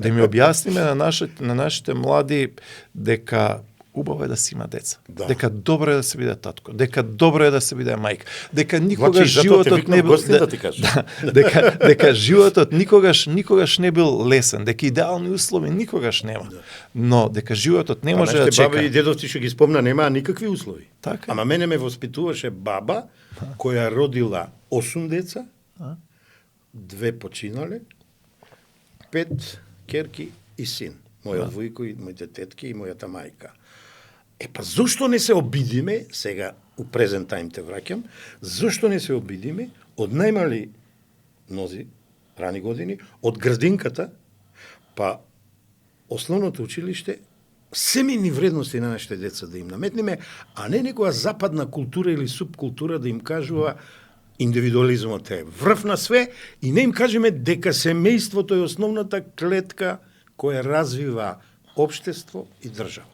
Да им објасниме на нашите млади дека убаво е да си има деца. Да. Дека добро е да се биде татко, дека добро е да се биде мајка, дека никогаш Значи, животот не бил да ти кажеш. дека животот никогаш не бил лесен, дека идеални услови никогаш нема. Да. Но дека животот не може да Нашите баби чека. и дедовци што ги спомна немаа никакви услови. Така е. Ама мене ме воспитуваше баба која родила 8 деца, 2 починале, 5 керки и син. Мојот војко и моите тетки и мојата мајка. Па зошто не се обидиме, сега у презент тајм те враќам, зошто не се обидиме од најмали нози, рани години, од градинката, па основното училиште, семени вредности на нашите деца да им наметнеме, а не некоја западна култура или субкултура да им кажува индивидуализмот е врв на све и не им кажеме дека семејството е основната клетка која развива општество и држава.